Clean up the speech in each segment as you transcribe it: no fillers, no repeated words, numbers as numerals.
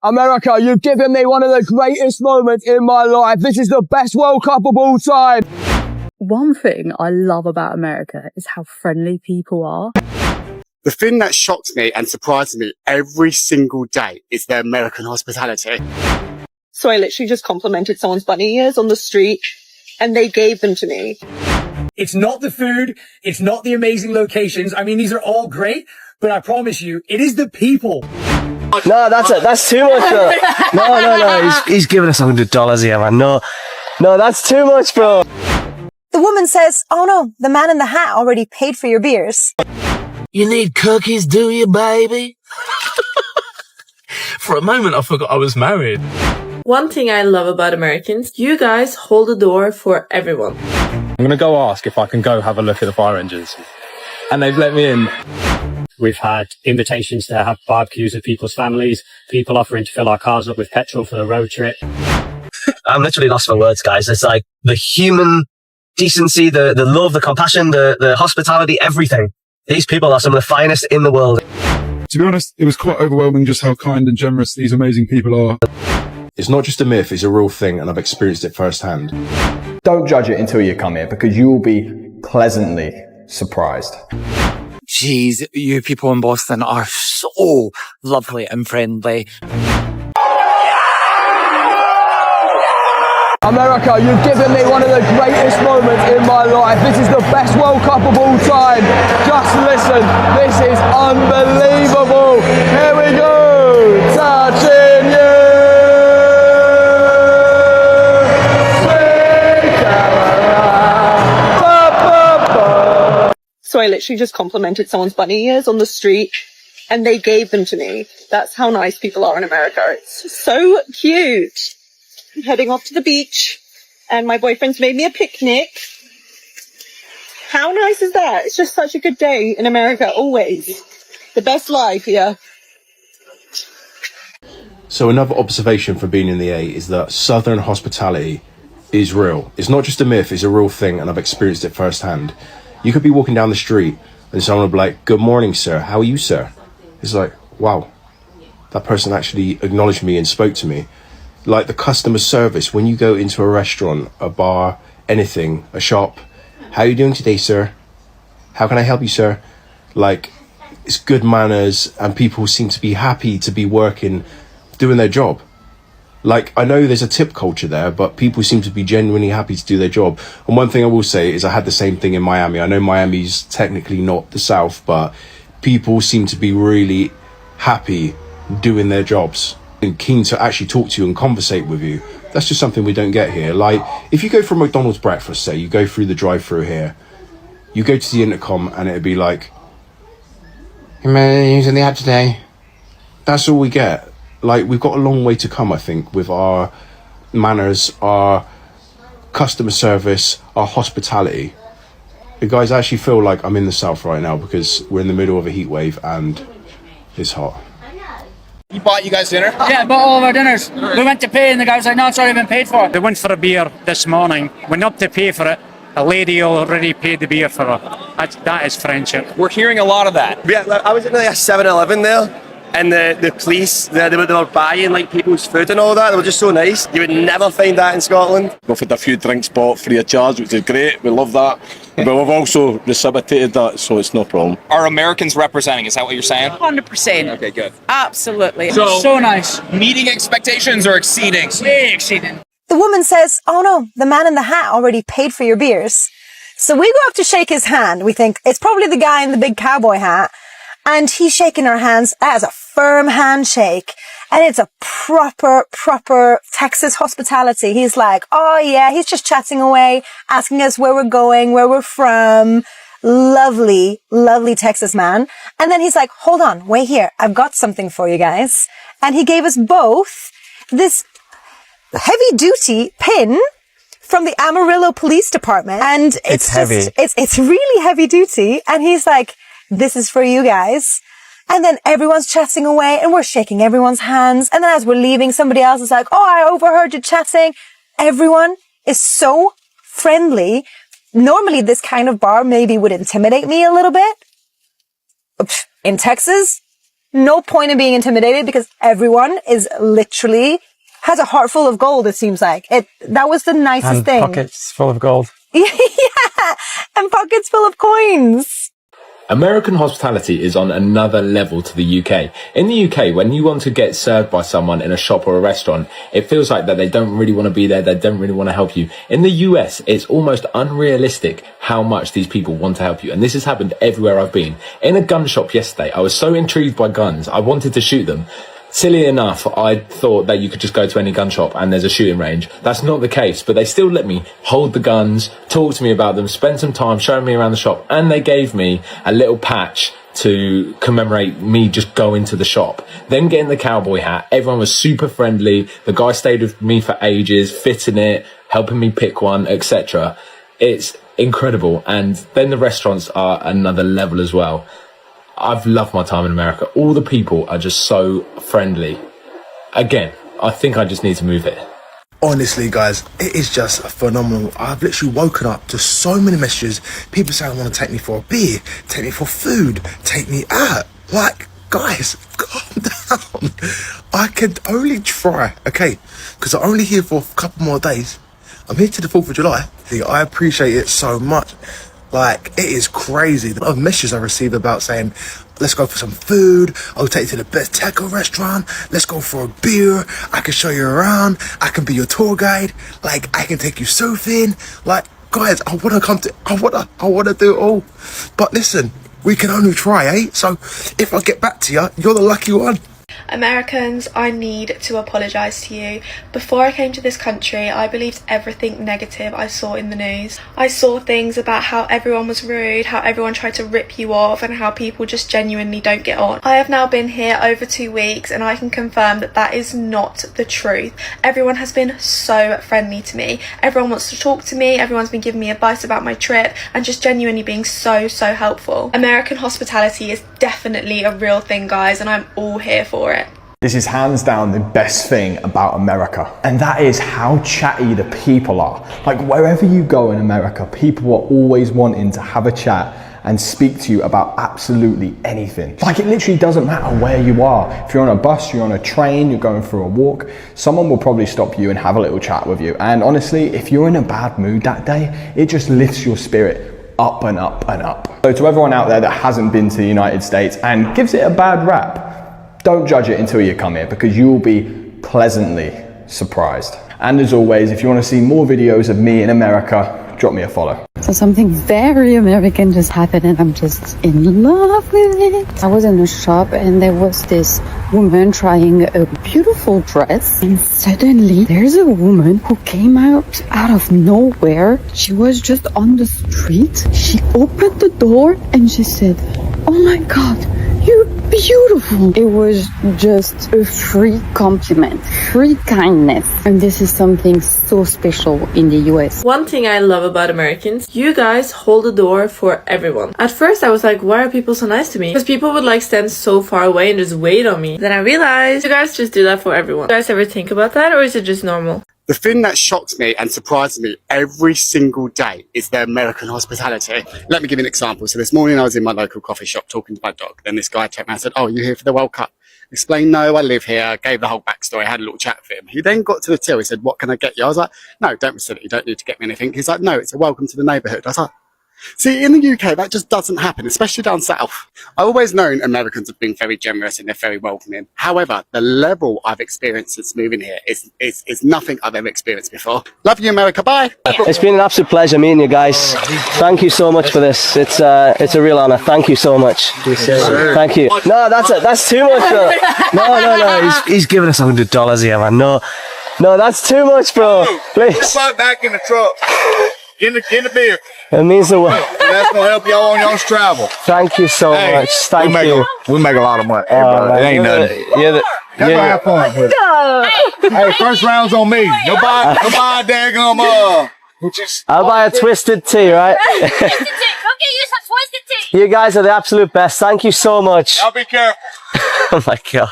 America, you've given me one of the greatest moments in my life. This is the best World Cup of all time. One thing I love about America is how friendly people are. The thing that shocks me and surprises me every single day is their American hospitality. So I literally just complimented someone's bunny ears on the street and they gave them to me. It's not the food. It's not the amazing locations. I mean, these are all great, but I promise you, it is the people. No, that's it. That's too much, bro. No. He's giving us $100 here, man. No, that's too much, bro. The woman says, oh no, the man in the hat already paid for your beers. You need cookies, do you, baby? For a moment, I forgot I was married. One thing I love about Americans, you guys hold the door for everyone. I'm going to go ask if I can go have a look at the fire engines. And they've let me in. We've had invitations to have barbecues with people's families, people offering to fill our cars up with petrol for the road trip. I'm literally lost for words, guys. It's like the human decency, the love, the compassion, the hospitality, everything. These people are some of the finest in the world. To be honest, it was quite overwhelming just how kind and generous these amazing people are. It's not just a myth, it's a real thing, and I've experienced it firsthand. Don't judge it until you come here, because you will be pleasantly surprised. Jeez, you people in Boston are so lovely and friendly. America, you've given me one of the greatest moments in my life. This is the best World Cup of all time. Just listen, this is unbelievable. Here we go. Touching you. So I literally just complimented someone's bunny ears on the street and they gave them to me. That's how nice people are in America. It's so cute. I'm heading off to the beach and my boyfriend's made me a picnic. How nice is that? It's just such a good day in America, always. The best life here. So another observation from being in the A is that Southern hospitality is real. It's not just a myth, it's a real thing, and I've experienced it firsthand. You could be walking down the street and someone will be like, good morning, sir. How are you, sir? It's like, wow, that person actually acknowledged me and spoke to me. Like the customer service, when you go into a restaurant, a bar, anything, a shop, how are you doing today, sir? How can I help you, sir? Like, it's good manners and people seem to be happy to be working, doing their job. Like, I know there's a tip culture there, but people seem to be genuinely happy to do their job. And one thing I will say is I had the same thing in Miami. I know Miami's technically not the South, but people seem to be really happy doing their jobs and keen to actually talk to you and conversate with you. That's just something we don't get here. Like, if you go for a McDonald's breakfast, say, you go through the drive-through here, you go to the intercom and it'd be like, hey man, using the app today. That's all we get. Like, we've got a long way to come, I think, with our manners, our customer service, our hospitality. You guys, I actually feel like I'm in the South right now because we're in the middle of a heat wave and it's hot. He bought you guys dinner? Yeah, bought all of our dinners. We went to pay and the guy was like, no, it's already been paid for. They went for a beer this morning. Went up to pay for it. A lady already paid the beer for her. That is friendship. We're hearing a lot of that. Yeah, I was in like a 7-Eleven there. And the police, they were buying like people's food and all that. They were just so nice. You would never find that in Scotland. We've had a few drinks bought free of charge, which is great. We love that. But we've also reciprocated that, so it's no problem. Are Americans representing? Is that what you're saying? 100%. Okay, good. Absolutely. So nice. Meeting expectations or exceeding? Way exceeding. The woman says, oh no, the man in the hat already paid for your beers. So we go up to shake his hand. We think it's probably the guy in the big cowboy hat. And he's shaking our hands as a firm handshake. And it's a proper Texas hospitality. He's like, oh yeah, he's just chatting away, asking us where we're going, where we're from. Lovely, lovely Texas man. And then he's like, hold on, wait here. I've got something for you guys. And he gave us both this heavy duty pin from the Amarillo Police Department. And it's heavy. It's really heavy duty. And he's like, this is for you guys. And then everyone's chatting away and we're shaking everyone's hands. And then as we're leaving, somebody else is like, oh, I overheard you chatting. Everyone is so friendly. Normally this kind of bar maybe would intimidate me a little bit. In Texas, no point in being intimidated because everyone is literally has a heart full of gold. It seems like that was the nicest And thing. pockets full of gold. Yeah, and pockets full of coins. American hospitality is on another level to the UK. In the UK, when you want to get served by someone in a shop or a restaurant, it feels like that they don't really want to be there, they don't really want to help you. In the US, it's almost unrealistic how much these people want to help you. And this has happened everywhere I've been. In a gun shop yesterday, I was so intrigued by guns, I wanted to shoot them. Silly enough, I thought that you could just go to any gun shop and there's a shooting range. That's not the case, but they still let me hold the guns, talk to me about them, spend some time showing me around the shop, and they gave me a little patch to commemorate me just going to the shop. Then getting the cowboy hat, everyone was super friendly. The guy stayed with me for ages, fitting it, helping me pick one, etc. It's incredible. And then the restaurants are another level as well. I've loved my time in America. All the people are just so friendly. Again, I think I just need to move here. Honestly, guys, it is just phenomenal. I've literally woken up to so many messages. People saying, I want to take me for a beer, take me for food, take me out. Like, guys, calm down. I can only try, okay? Because I'm only here for a couple more days. I'm here to the 4th of July. I appreciate it so much. Like, it is crazy. The messages I receive about saying, let's go for some food. I'll take you to the best taco restaurant. Let's go for a beer. I can show you around. I can be your tour guide. Like, I can take you surfing. Like, guys, I want to come to, I want to do it all. But listen, we can only try, eh? So if I get back to you, you're the lucky one. Americans, I need to apologise to you. Before I came to this country, I believed everything negative I saw in the news. I saw things about how everyone was rude, how everyone tried to rip you off, and how people just genuinely don't get on. I have now been here over 2 weeks, and I can confirm that that is not the truth. Everyone has been so friendly to me. Everyone wants to talk to me. Everyone's been giving me advice about my trip, and just genuinely being so helpful. American hospitality is definitely a real thing, guys, and I'm all here for it. This is hands down the best thing about America. And that is how chatty the people are. Like wherever you go in America, people are always wanting to have a chat and speak to you about absolutely anything. Like it literally doesn't matter where you are. If you're on a bus, you're on a train, you're going for a walk, someone will probably stop you and have a little chat with you. And honestly, if you're in a bad mood that day, it just lifts your spirit up and up and up. So to everyone out there that hasn't been to the United States and gives it a bad rap, don't judge it until you come here because you will be pleasantly surprised. And as always, if you want to see more videos of me in America, drop me a follow. So something very American just happened and I'm just in love with it. I was in a shop and there was this woman trying a beautiful dress and suddenly there's a woman who came out of nowhere. She was just on the street. She opened the door and she said, "Oh my God, you're beautiful." It was just a free compliment, free kindness. And this is something so special in the US. One thing I love about Americans, you guys hold the door for everyone. At first I was like, why are people so nice to me? Because people would like stand so far away and just wait on me. Then I realized you guys just do that for everyone. Do you guys ever think about that, or is it just normal? The thing that shocks me and surprises me every single day is their American hospitality. Let me give you an example. So this morning I was in my local coffee shop talking to my dog. Then this guy checked me out and said, "Oh, you're here for the World Cup?" Explained, "No, I live here." Gave the whole backstory, had a little chat with him. He then got to the till. He said, "What can I get you?" I was like, "No, don't be silly. You don't need to get me anything." He's like, "No, it's a welcome to the neighbourhood." I was like, see, in the UK, that just doesn't happen, especially down south. I've always known Americans have been very generous and they're very welcoming. However, the level I've experienced since moving here is nothing I've ever experienced before. Love you, America. Bye. It's been an absolute pleasure meeting you guys. Thank you so much for this. It's a real honor. Thank you so much. Thank you. No, that's too much, bro. No. He's giving us $100 here, man. No, that's too much, bro. Please. Put back in the truck. Get the beer. It means the world. That's gonna help y'all on y'all's travel. Thank you so much. Thank you. We make a lot of money. It ain't nothing. That's gonna have fun with it. Hey, first round's on me. Nobody daggum I'll buy a twisted tea, right? You guys are the absolute best. Thank you so much. Y'all be careful. Oh my God.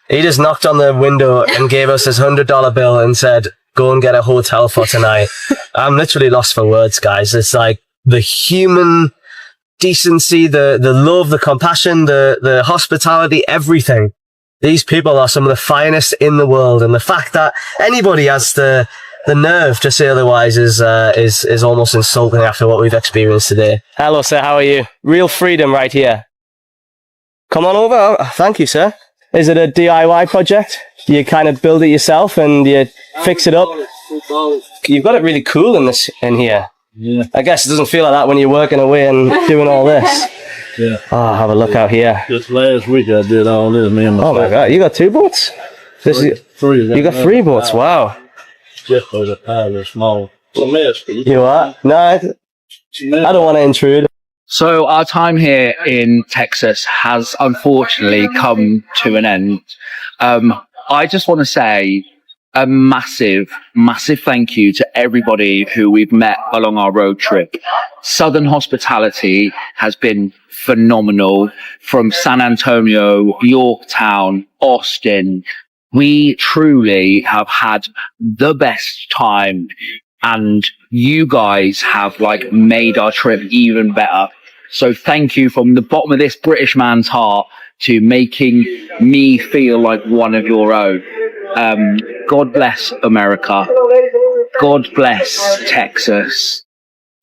He just knocked on the window and gave us his $100 bill and said, "Go and get a hotel for tonight." I'm literally lost for words, guys. It's like the human decency, the love, the compassion, the hospitality, everything. These people are some of the finest in the world, and the fact that anybody has the nerve to say otherwise is almost insulting after what we've experienced today. Hello, sir. How are you? Real freedom right here. Come on over. Oh, thank you, sir. Is it a DIY project? You kind of build it yourself and you fix it up? You've got it really cool in here. Yeah. I guess it doesn't feel like that when you're working away and doing all this. Yeah. Oh, have a look out here. Just last week I did all this, me and my Oh my God, you got 2 boats? Three. You got 3 boats, wow. Just for the pile small. You what? No, I don't want to intrude. So our time here in Texas has unfortunately come to an end. I just want to say a massive, massive thank you to everybody who we've met along our road trip. Southern hospitality has been phenomenal, from San Antonio, Yorktown, Austin. We truly have had the best time, and you guys have made our trip even better. So thank you from the bottom of this British man's heart to making me feel like one of your own. God bless America. God bless Texas.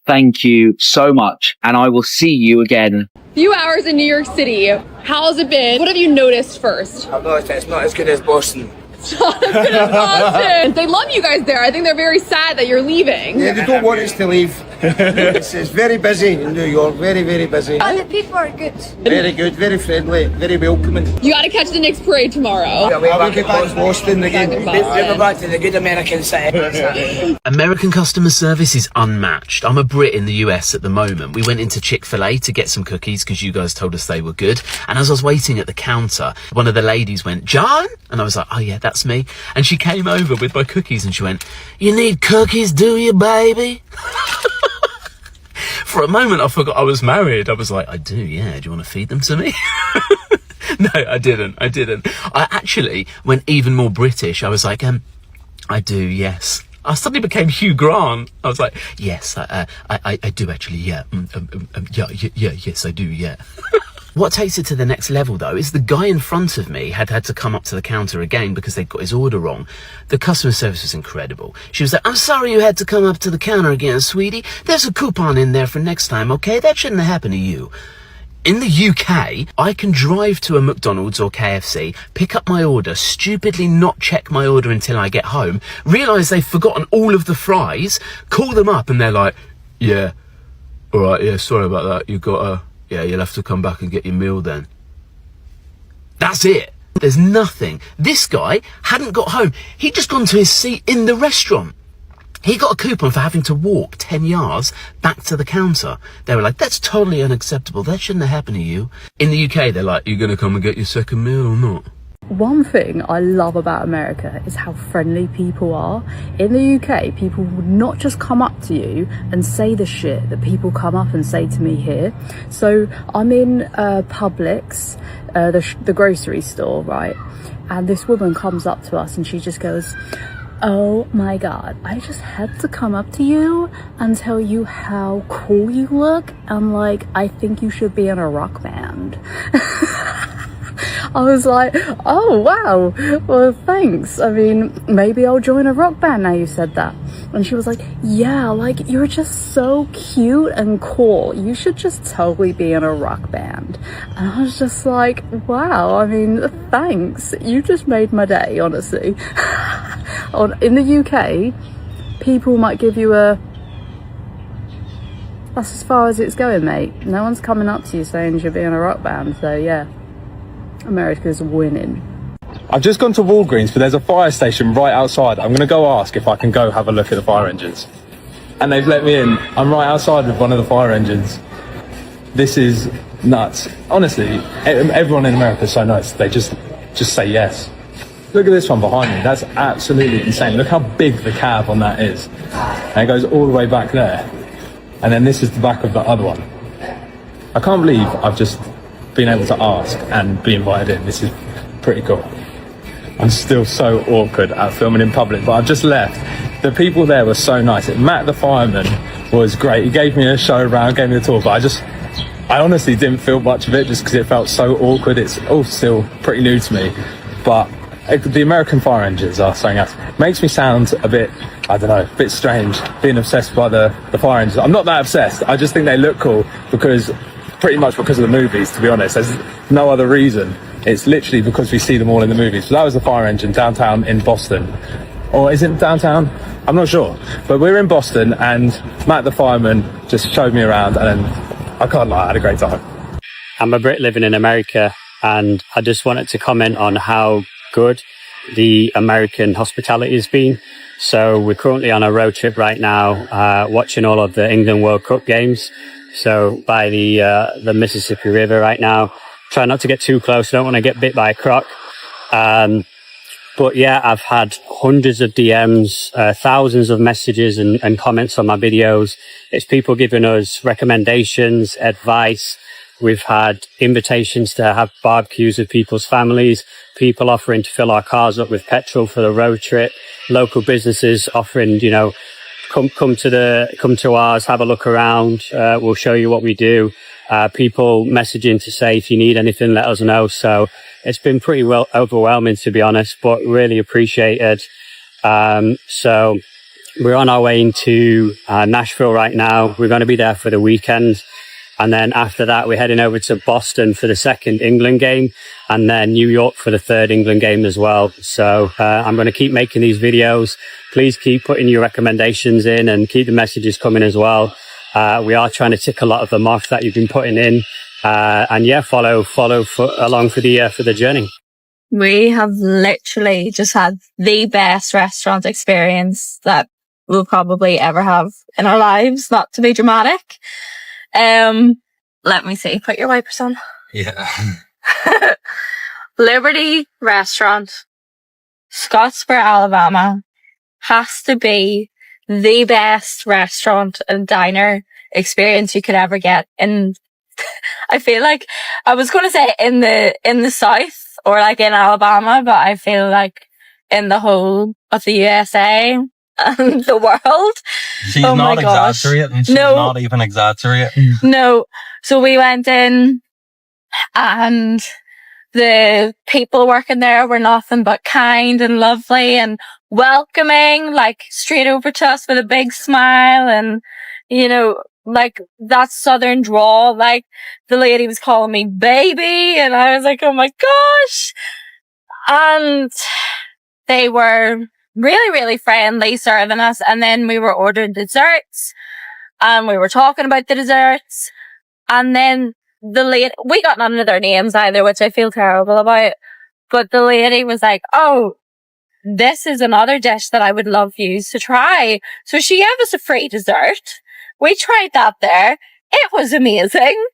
Thank you so much, and I will see you again. Few hours in New York City. How's it been? What have you noticed first? I've noticed it's not as good as Boston. It's not as good as Boston. They love you guys there. I think they're very sad that you're leaving. Yeah, they don't want us to leave. It's very busy in New York, very, very busy. And the people are good. Very good, very friendly, very welcoming. You got to catch the Knicks parade tomorrow. Yeah, we'll get back to Boston again. We'll go back to the good American city. American customer service is unmatched. I'm a Brit in the US at the moment. We went into Chick-fil-A to get some cookies because you guys told us they were good. And as I was waiting at the counter, one of the ladies went, "John?" And I was like, "Oh yeah, that's me." And she came over with my cookies and she went, "You need cookies, do you, baby?" For a moment, I forgot I was married. I was like, "I do, yeah. Do you want to feed them to me?" No, I didn't. I actually went even more British. I was like, "I do, yes." I suddenly became Hugh Grant. I was like, "Yes, I do actually, yeah. Yes, I do, yeah." What takes it to the next level, though, is the guy in front of me had to come up to the counter again because they'd got his order wrong. The customer service was incredible. She was like, "I'm sorry you had to come up to the counter again, sweetie. There's a coupon in there for next time, okay? That shouldn't have happened to you." In the UK, I can drive to a McDonald's or KFC, pick up my order, stupidly not check my order until I get home, realise they've forgotten all of the fries, call them up and they're like, "Yeah, all right, yeah, sorry about that. You've got yeah, you'll have to come back and get your meal then." That's it. There's nothing. This guy hadn't got home. He'd just gone to his seat in the restaurant. He got a coupon for having to walk 10 yards back to the counter. They were like, "That's totally unacceptable. That shouldn't have happened to you." In the UK, they're like, "You going to come and get your second meal or not?" One thing I love about America is how friendly people are. In the UK, people would not just come up to you and say the shit that people come up and say to me here. So I'm in Publix, the grocery store, right? And this woman comes up to us and she just goes, "Oh my God, I just had to come up to you and tell you how cool you look. And I think you should be in a rock band." I was like, "Oh wow, well thanks. I mean, maybe I'll join a rock band now you said that." And she was like, "Yeah, you're just so cute and cool. You should just totally be in a rock band." And I was just like, wow, I mean, thanks. You just made my day, honestly. In the UK, people might give you that's as far as it's going, mate. No one's coming up to you saying you should be in a rock band, so yeah. America's winning. I've just gone to Walgreens, but there's a fire station right outside. I'm going to go ask if I can go have a look at the fire engines. And they've let me in. I'm right outside with one of the fire engines. This is nuts. Honestly, everyone in America is so nice. They just say yes. Look at this one behind me. That's absolutely insane. Look how big the cab on that is. And it goes all the way back there. And then this is the back of the other one. I can't believe I've just been able to ask and be invited in. This is pretty cool. I'm still so awkward at filming in public, but I've just left. The people there were so nice. Matt the fireman was great. He gave me a show around, gave me a tour, but I honestly didn't feel much of it just because it felt so awkward. It's all still pretty new to me, but the American fire engines are something else. It makes me sound a bit, I don't know, a bit strange being obsessed by the fire engines. I'm not that obsessed. I just think they look cool pretty much because of the movies, to be honest. There's no other reason. It's literally because we see them all in the movies. So that was the fire engine downtown in Boston. Or is it downtown? I'm not sure. But we're in Boston and Matt the fireman just showed me around and I can't lie, I had a great time. I'm a Brit living in America and I just wanted to comment on how good the American hospitality has been. So we're currently on a road trip right now, watching all of the England World Cup games. So by the Mississippi River right now. Try not to get too close. Don't want to get bit by a croc. But yeah, I've had hundreds of DMs, thousands of messages and comments on my videos. It's people giving us recommendations, advice. We've had invitations to have barbecues with people's families, people offering to fill our cars up with petrol for the road trip, local businesses offering, you know, come to ours, have a look around. We'll show you what we do. People messaging to say, if you need anything, let us know. So it's been pretty well overwhelming, to be honest, but really appreciated. So we're on our way into Nashville right now. We're going to be there for the weekend. And then after that, we're heading over to Boston for the second England game and then New York for the third England game as well. So I'm going to keep making these videos. Please keep putting your recommendations in and keep the messages coming as well. We are trying to tick a lot of them off that you've been putting in. And yeah, follow along for the journey. We have literally just had the best restaurant experience that we'll probably ever have in our lives, not to be dramatic. Let me see. Put your wipers on. Yeah. Liberty Restaurant, Scottsboro, Alabama, has to be the best restaurant and diner experience you could ever get. And I feel like I was going to say in the South or like in Alabama, but I feel like in the whole of the USA and the world. She's not exaggerating. She's not even exaggerating. No. So we went in and the people working there were nothing but kind and lovely and welcoming, like straight over to us with a big smile and, you know, like that southern drawl, like the lady was calling me baby and I was like, oh my gosh. And they were really, really friendly serving us. And then we were ordering desserts and we were talking about the desserts. And then the lady, we got none of their names either, which I feel terrible about. But the lady was like, oh, this is another dish that I would love you to try. So she gave us a free dessert. We tried that there. It was amazing.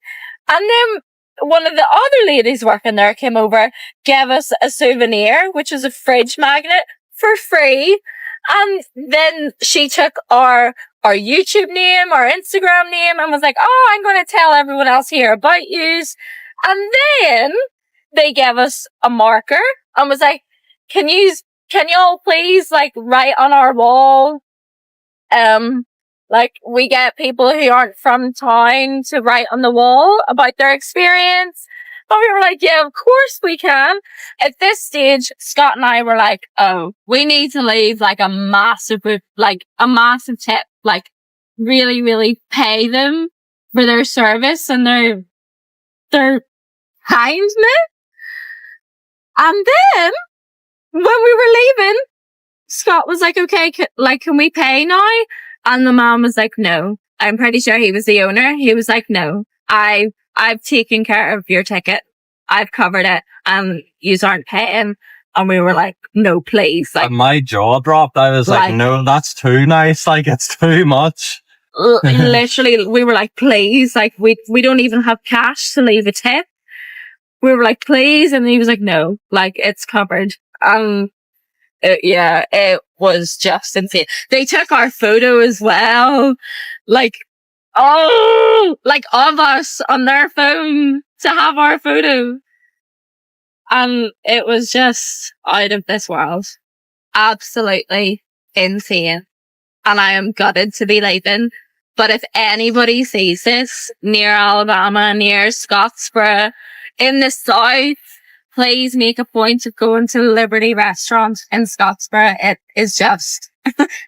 And then one of the other ladies working there came over, gave us a souvenir, which is a fridge magnet for free. And then she took our YouTube name, our Instagram name, and was like, oh, I'm going to tell everyone else here about yous. And then they gave us a marker and was like, can y'all please like write on our wall, like we get people who aren't from town to write on the wall about their experience. And we were like, yeah, of course we can. At this stage, Scott and I were like, oh, we need to leave like a massive tip, like really, really pay them for their service and their kindness. And then when we were leaving, Scott was like, okay, can we pay now? And the mom was like, no. I'm pretty sure he was the owner. He was like, no, I've taken care of your ticket. I've covered it and yous aren't paying. And we were like, no, please. Like, and my jaw dropped. I was like, no, that's too nice. Like, it's too much. Literally, we were like, please. Like, we don't even have cash to leave a tip. We were like, please. And he was like, no, like, it's covered. Yeah, it was just insane. They took our photo as well. Like, of us on their phone to have our photo. And it was just out of this world. Absolutely insane. And I am gutted to be leaving. But if anybody sees this near Alabama, near Scottsboro, in the South, please make a point of going to the Liberty restaurant in Scottsboro. It is just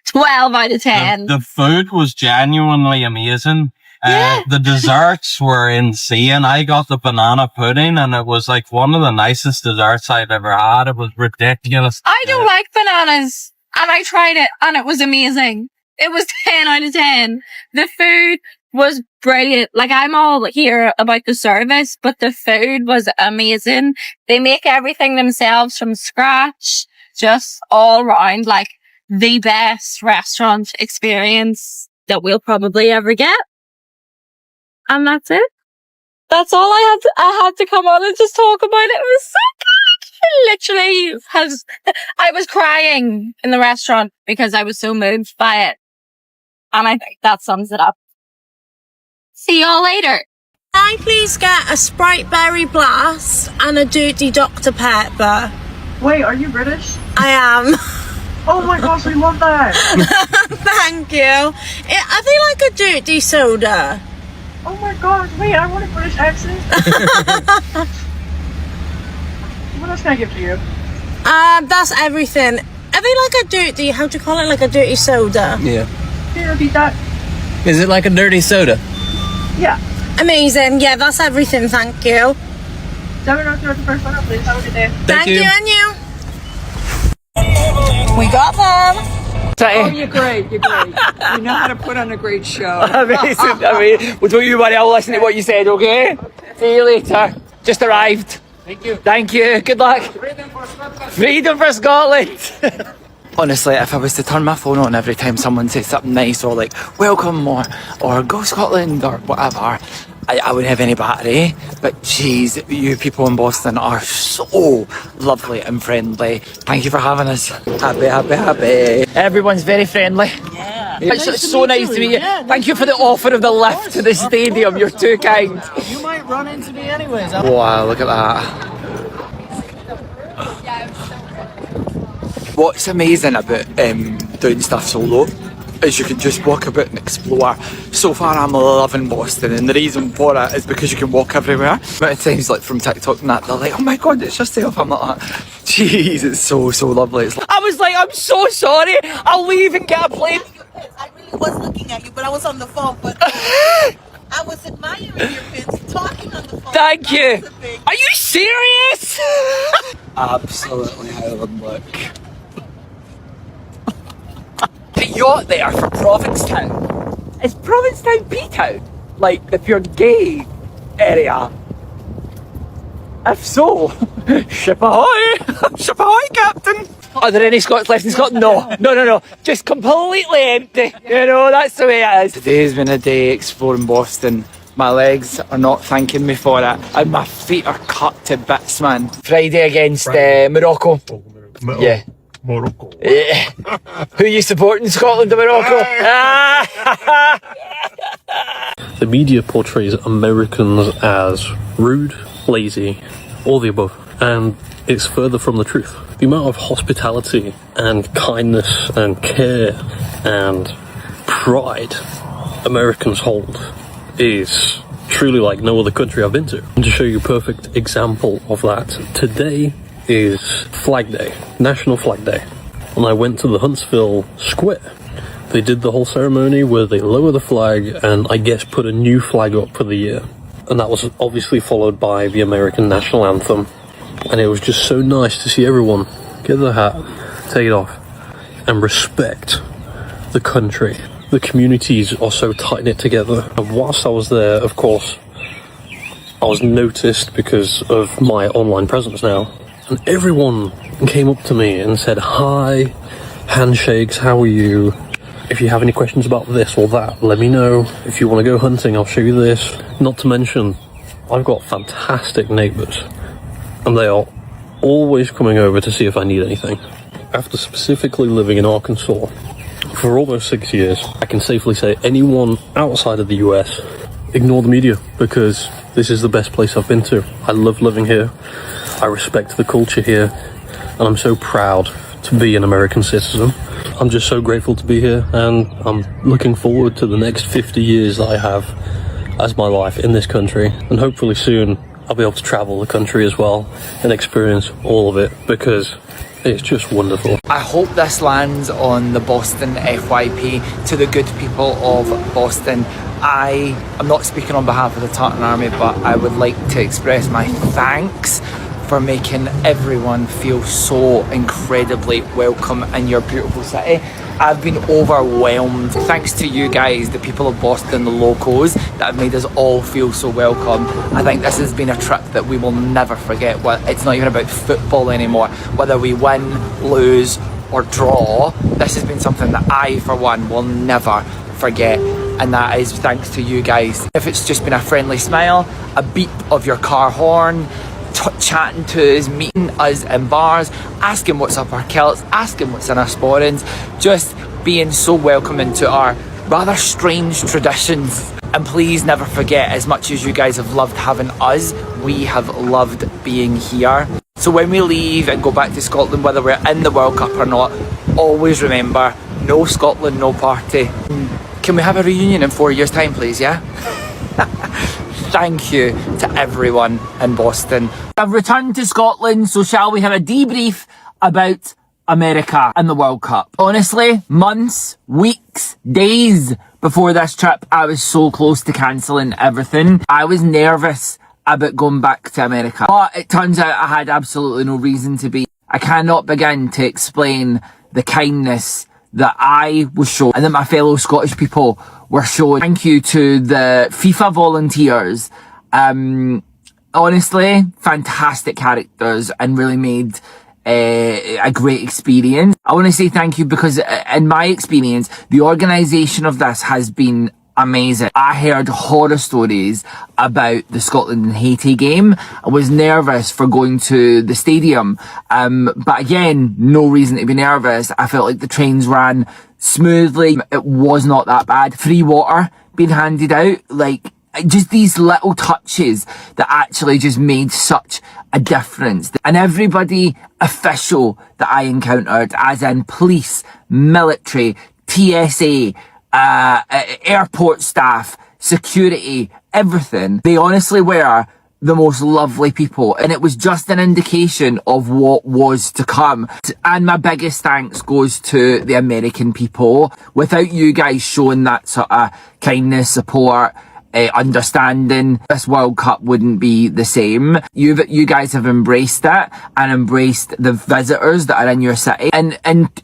12 out of 10. The food was genuinely amazing. The desserts were insane. I got the banana pudding and it was like one of the nicest desserts I'd ever had. It was ridiculous. I don't like bananas, and I tried it and it was amazing. It was 10 out of 10. The food was brilliant. Like, I'm all here about the service, but the food was amazing. They make everything themselves from scratch, just all round, like, the best restaurant experience that we'll probably ever get. And that's it. That's all I had to come on and just talk about it. It was so good. I was crying in the restaurant because I was so moved by it. And I think that sums it up. See y'all later. Can I please get a Sprite Berry Blast and a Dirty Dr. Pepper? Wait, are you British? I am. Oh my gosh, we love that. Thank you. I feel like a dirty soda. Oh my gosh, wait, I want a British accent. What else can I give to you? That's everything. I feel like a dirty, how do you call it? Like a dirty soda. Yeah. Can you repeat that? Is it like a dirty soda? Yeah. Amazing. Yeah, that's everything. Thank you. 702 the first one up, please. Have a good day. Thank you, and you. We got them. Oh, you're great. You're great. You know how to put on a great show. Amazing. Well, don't you worry. I'll listen to what you said, okay? See you later. Just arrived. Thank you. Thank you. Good luck. Freedom for Scotland. Honestly, if I was to turn my phone on every time someone says something nice or like welcome or go Scotland or whatever, I wouldn't have any battery. But geez, you people in Boston are so lovely and friendly. Thank you for having us. Happy. Everyone's very friendly. Yeah. It's so nice to meet you. Yeah, Thank you for the offer of the lift to the stadium. You're too kind. You might run into me anyways. Wow, look at that. What's amazing about doing stuff solo is you can just walk about and explore. So far I'm loving Boston, and the reason for it is because you can walk everywhere. But it seems like from TikTok and that, they're like, oh my god, it's yourself. I'm like, jeez, it's so lovely. It's like, I was like, I'm so sorry. I'll leave and get a plane. I really was looking at you, but I was on the phone. But I was admiring your pins, talking on the phone. Thank you. Are you serious? absolutely Highland look. The yacht there for Provincetown. Is Provincetown B-Town? Like the pure gay area? If so, ship ahoy! Ship ahoy, Captain! Are there any Scots left in Scotland? No. Just completely empty. You know, that's the way it is. Today's been a day exploring Boston. My legs are not thanking me for it, and my feet are cut to bits, man. Friday against Morocco. Yeah. Morocco. Yeah. Who are you supporting, Scotland or Morocco? The media portrays Americans as rude, lazy, all the above, and it's further from the truth. The amount of hospitality and kindness and care and pride Americans hold is truly like no other country I've been to. And to show you a perfect example of that, today is Flag Day, National Flag Day, and I went to the Huntsville Square. They did the whole ceremony where they lower the flag and I guess put a new flag up for the year, and that was obviously followed by the American national anthem. And it was just so nice to see everyone get their hat, take it off, and respect the country. The communities are so tight-knit together. And whilst I was there, of course, I was noticed because of my online presence now. And everyone came up to me and said, hi, handshakes, how are you? If you have any questions about this or that, let me know. If you want to go hunting, I'll show you this. Not to mention, I've got fantastic neighbours, and they are always coming over to see if I need anything. After specifically living in Arkansas for almost 6 years, I can safely say anyone outside of the US, ignore the media, because this is the best place I've been to. I love living here. I respect the culture here, and I'm so proud to be an American citizen. I'm just so grateful to be here, and I'm looking forward to the next 50 years that I have as my life in this country, and hopefully soon I'll be able to travel the country as well and experience all of it, because it's just wonderful. I hope this lands on the Boston FYP. To the good people of Boston, I am not speaking on behalf of the Tartan Army, but I would like to express my thanks for making everyone feel so incredibly welcome in your beautiful city. I've been overwhelmed. Thanks to you guys, the people of Boston, the locals, that have made us all feel so welcome. I think this has been a trip that we will never forget. Well, it's not even about football anymore. Whether we win, lose, or draw, this has been something that I, for one, will never forget. And that is thanks to you guys. If it's just been a friendly smile, a beep of your car horn, chatting to us, meeting us in bars, asking what's up our kilts, asking what's in our sporrings, just being so welcoming to our rather strange traditions. And please never forget, as much as you guys have loved having us, we have loved being here. So when we leave and go back to Scotland, whether we're in the World Cup or not, always remember, no Scotland, no party. Can we have a reunion in 4 years' time, please, yeah? Thank you to everyone in Boston. I've returned to Scotland, so shall we have a debrief about America and the World Cup? Honestly, months, weeks, days before this trip, I was so close to cancelling everything. I was nervous about going back to America, but it turns out I had absolutely no reason to be. I cannot begin to explain the kindness that I was shown and that my fellow Scottish people were shown. Thank you to the FIFA volunteers. Honestly, fantastic characters and really made a great experience. I want to say thank you because in my experience, the organisation of this has been amazing. I heard horror stories about the Scotland and Haiti game. I was nervous for going to the stadium. But again, no reason to be nervous. I felt like the trains ran smoothly. It was not that bad. Free water being handed out. Like, just these little touches that actually just made such a difference. And everybody official that I encountered, as in police, military, TSA, airport staff, security, everything, they honestly were the most lovely people, and it was just an indication of what was to come. And my biggest thanks goes to the American people. Without you guys showing that sort of kindness, support, understanding, this World Cup wouldn't be the same. You guys have embraced it and embraced the visitors that are in your city, and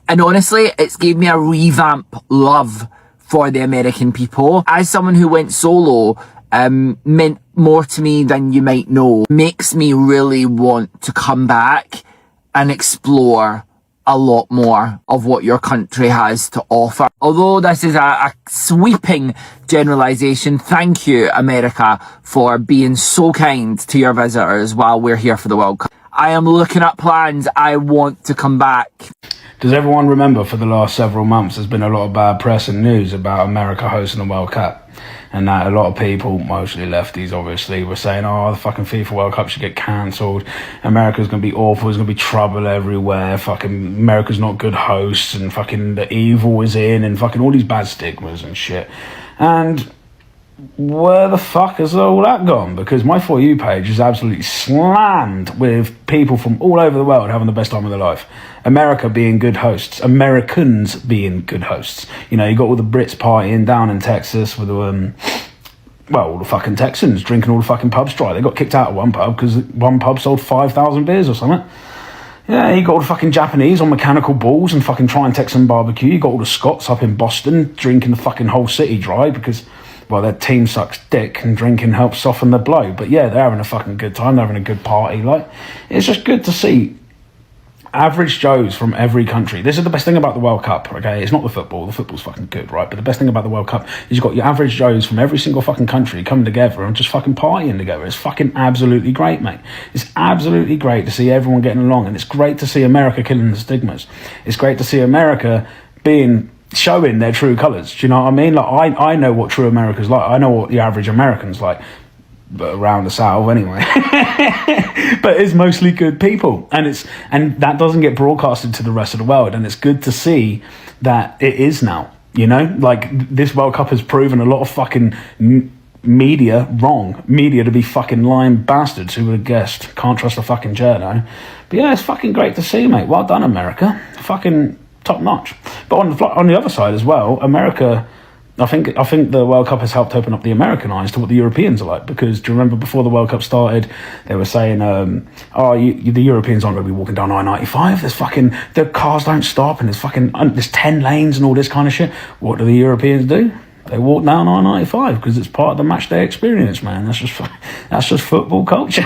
honestly, it's gave me a revamp love for the American people. As someone who went solo, meant more to me than you might know. Makes me really want to come back and explore a lot more of what your country has to offer. Although this is a sweeping generalisation, thank you, America, for being so kind to your visitors while we're here for the World Cup. I am looking at plans. I want to come back. Does everyone remember for the last several months there's been a lot of bad press and news about America hosting the World Cup? And that a lot of people, mostly lefties obviously, were saying, oh, the fucking FIFA World Cup should get cancelled. America's going to be awful. There's going to be trouble everywhere. Fucking America's not good hosts, and fucking the evil is in, and fucking all these bad stigmas and shit. And where the fuck has all that gone? Because my For You page is absolutely slammed with people from all over the world having the best time of their life. America being good hosts. Americans being good hosts. You know, you got all the Brits partying down in Texas with all the fucking Texans drinking all the fucking pubs dry. They got kicked out of one pub because one pub sold 5,000 beers or something. Yeah, you got all the fucking Japanese on mechanical bulls and fucking trying Texan barbecue. You got all the Scots up in Boston drinking the fucking whole city dry because, well, their team sucks dick and drinking helps soften the blow. But yeah, they're having a fucking good time. They're having a good party. Like, it's just good to see average Joes from every country. This is the best thing about the World Cup, okay? It's not the football. The football's fucking good, right? But the best thing about the World Cup is you've got your average Joes from every single fucking country coming together and just fucking partying together. It's fucking absolutely great, mate. It's absolutely great to see everyone getting along, and it's great to see America killing the stigmas. It's great to see America showing their true colours. Do you know what I mean? Like, I know what true America's like. I know what the average American's like. but around the south anyway. But it's mostly good people, and that doesn't get broadcasted to the rest of the world, and it's good to see that it is now. You know, like this World Cup has proven a lot of fucking media to be fucking lying bastards. Who would have guessed? Can't trust a fucking journo. But yeah, it's fucking great to see, mate. Well done, America. Fucking top notch. But on the other side as well, America, I think the World Cup has helped open up the American eyes to what the Europeans are like. Because do you remember before the World Cup started, they were saying, the Europeans aren't going to be walking down I-95. The cars don't stop, and there's 10 lanes and all this kind of shit. What do the Europeans do? They walk down I-95 because it's part of the match day experience, man. That's just football culture.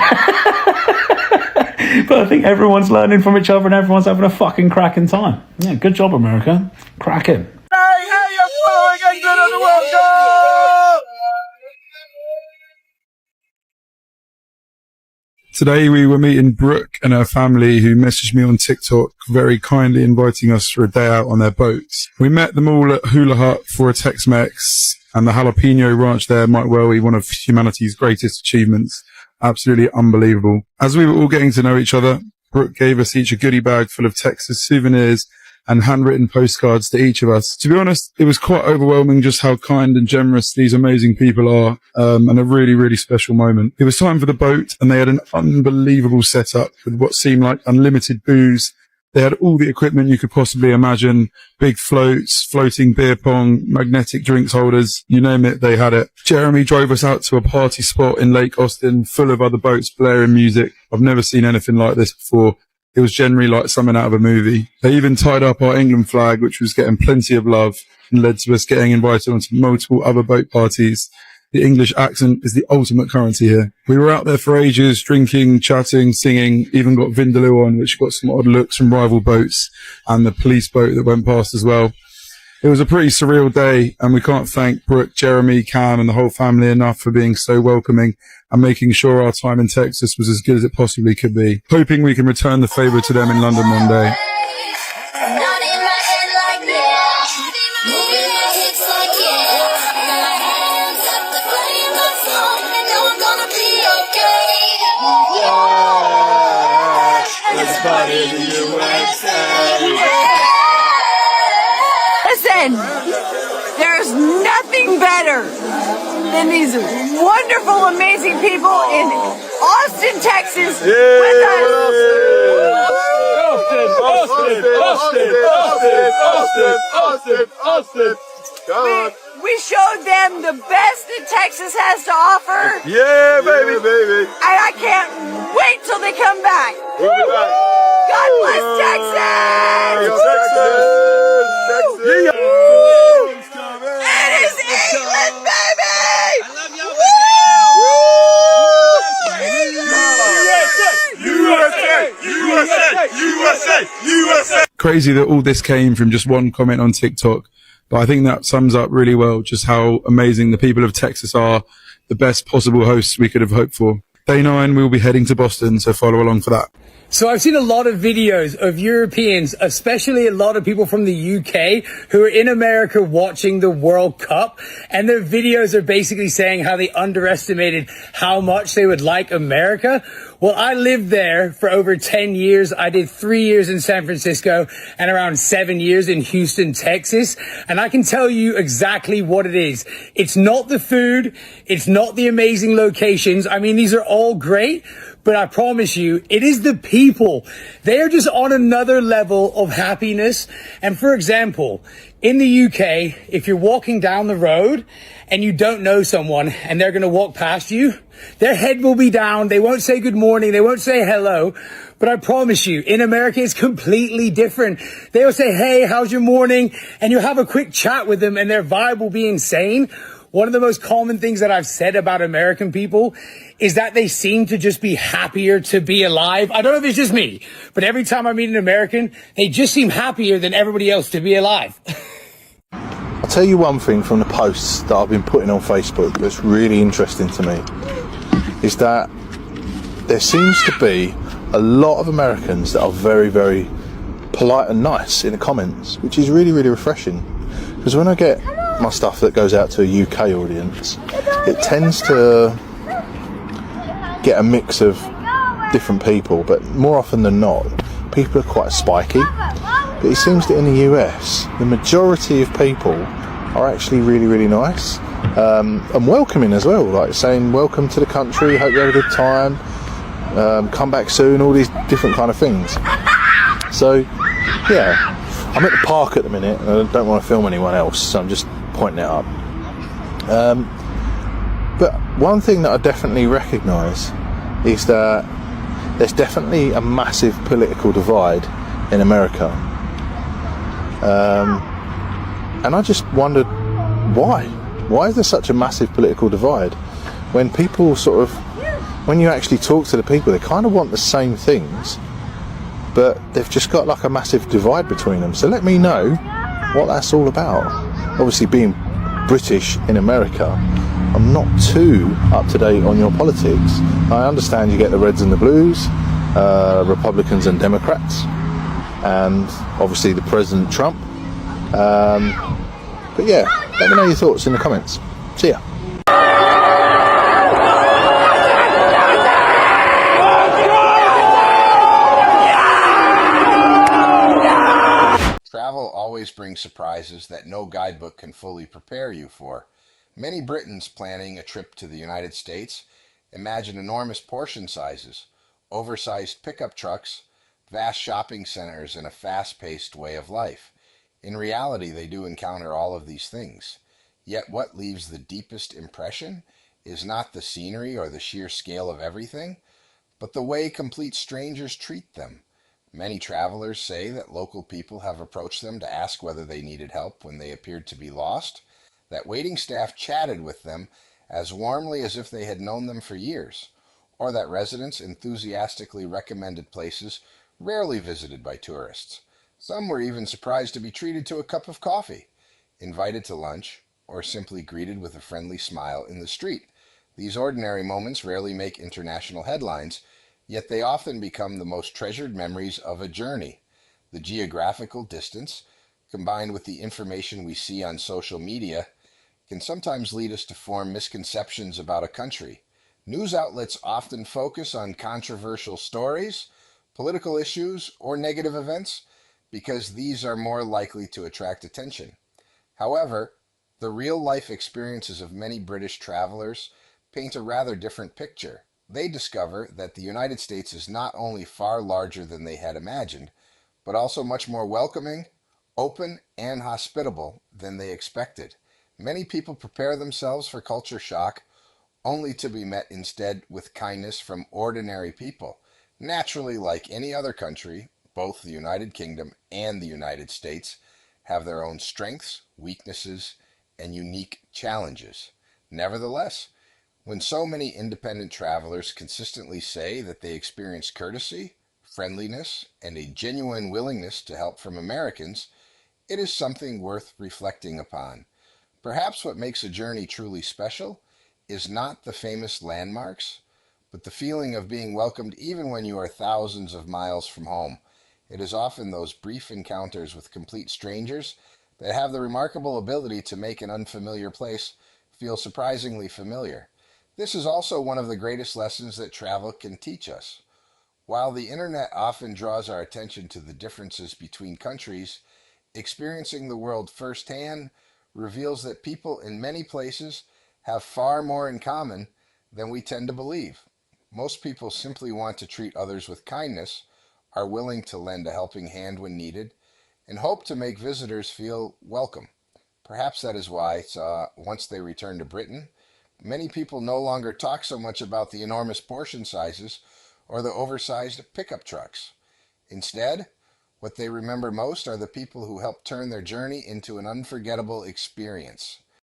But I think everyone's learning from each other and everyone's having a fucking cracking time. Yeah, good job, America. Cracking. Today we were meeting Brooke and her family, who messaged me on TikTok very kindly inviting us for a day out on their boats. We met them all at Hula Hut for a Tex-Mex, and the jalapeno ranch there might well be one of humanity's greatest achievements. Absolutely unbelievable. As we were all getting to know each other, Brooke gave us each a goodie bag full of Texas souvenirs and handwritten postcards to each of us. To be honest, it was quite overwhelming just how kind and generous these amazing people are, and a really, really special moment. It was time for the boat, and they had an unbelievable setup with what seemed like unlimited booze. They had all the equipment you could possibly imagine. Big floats, floating beer pong, magnetic drinks holders, you name it, they had it. Jeremy drove us out to a party spot in Lake Austin full of other boats blaring music. I've never seen anything like this before. It was generally like something out of a movie. They even tied up our England flag, which was getting plenty of love, and led to us getting invited onto multiple other boat parties. The English accent is the ultimate currency here. We were out there for ages, drinking, chatting, singing, even got Vindaloo on, which got some odd looks from rival boats, and the police boat that went past as well. It was a pretty surreal day, and we can't thank Brooke, Jeremy, Cam, and the whole family enough for being so welcoming and making sure our time in Texas was as good as it possibly could be. Hoping we can return the favour to them in London one day. Listen, there's nothing better than these wonderful, amazing people in Austin, Texas with us. We showed them the best that Texas has to offer. Yeah, baby. And I can't wait till they come back. We'll be back. God bless Texas! Texas. It is England, baby! I love y'all. USA. Crazy that all this came from just one comment on TikTok. But I think that sums up really well just how amazing the people of Texas are, the best possible hosts we could have hoped for. Day 9, we'll be heading to Boston, so follow along for that. So I've seen a lot of videos of Europeans, especially a lot of people from the UK who are in America watching the World Cup, and their videos are basically saying how they underestimated how much they would like America. Well, I lived there for over 10 years. I did 3 years in San Francisco and around 7 years in Houston, Texas. And I can tell you exactly what it is. It's not the food. It's not the amazing locations. I mean, these are all great, but I promise you, it is the people. They are just on another level of happiness. And for example, in the UK, if you're walking down the road and you don't know someone and they're going to walk past you, their head will be down. They won't say good morning. They won't say hello. But I promise you, in America, it's completely different. They'll say, hey, how's your morning? And you'll have a quick chat with them and their vibe will be insane. One of the most common things that I've said about American people is that they seem to just be happier to be alive. I don't know if it's just me, but every time I meet an American, they just seem happier than everybody else to be alive. I'll tell you one thing from the posts that I've been putting on Facebook that's really interesting to me, is that there seems to be a lot of Americans that are very, very polite and nice in the comments, which is really, really refreshing. Because when I get my stuff that goes out to a UK audience, it tends to get a mix of different people, but more often than not, people are quite spiky. But it seems that in the US, the majority of people are actually really, really nice, and welcoming as well, like saying welcome to the country, hope you have a good time, come back soon, all these different kind of things. So yeah, I'm at the park at the minute and I don't want to film anyone else, so I'm just pointing it up. But one thing that I definitely recognise is that there's definitely a massive political divide in America, and I just wondered why is there such a massive political divide when people when you actually talk to the people, they kind of want the same things, but they've just got like a massive divide between them. So let me know what that's all about. Obviously, being British in America, I'm not too up to date on your politics. I understand you get the Reds and the Blues, Republicans and Democrats, and obviously the President Trump. But yeah, let me know your thoughts in the comments. See ya. Travel always brings surprises that no guidebook can fully prepare you for. Many Britons planning a trip to the United States imagine enormous portion sizes, oversized pickup trucks, vast shopping centers, and a fast-paced way of life. In reality, they do encounter all of these things. Yet what leaves the deepest impression is not the scenery or the sheer scale of everything, but the way complete strangers treat them. Many travelers say that local people have approached them to ask whether they needed help when they appeared to be lost, that waiting staff chatted with them as warmly as if they had known them for years, or that residents enthusiastically recommended places rarely visited by tourists. Some were even surprised to be treated to a cup of coffee, invited to lunch, or simply greeted with a friendly smile in the street. These ordinary moments rarely make international headlines, yet they often become the most treasured memories of a journey. The geographical distance, combined with the information we see on social media, can sometimes lead us to form misconceptions about a country. News outlets often focus on controversial stories, political issues, or negative events because these are more likely to attract attention. However, the real-life experiences of many British travelers paint a rather different picture. They discover that the United States is not only far larger than they had imagined, but also much more welcoming, open, and hospitable than they expected. Many people prepare themselves for culture shock only to be met instead with kindness from ordinary people. Naturally, like any other country, both the United Kingdom and the United States have their own strengths, weaknesses, and unique challenges. Nevertheless, when so many independent travelers consistently say that they experience courtesy, friendliness, and a genuine willingness to help from Americans, it is something worth reflecting upon. Perhaps what makes a journey truly special is not the famous landmarks, but the feeling of being welcomed even when you are thousands of miles from home. It is often those brief encounters with complete strangers that have the remarkable ability to make an unfamiliar place feel surprisingly familiar. This is also one of the greatest lessons that travel can teach us. While the internet often draws our attention to the differences between countries, experiencing the world firsthand reveals that people in many places have far more in common than we tend to believe. Most people simply want to treat others with kindness, are willing to lend a helping hand when needed, and hope to make visitors feel welcome. Perhaps that is why, once they return to Britain, many people no longer talk so much about the enormous portion sizes or the oversized pickup trucks. Instead, what they remember most are the people who helped turn their journey into an unforgettable experience.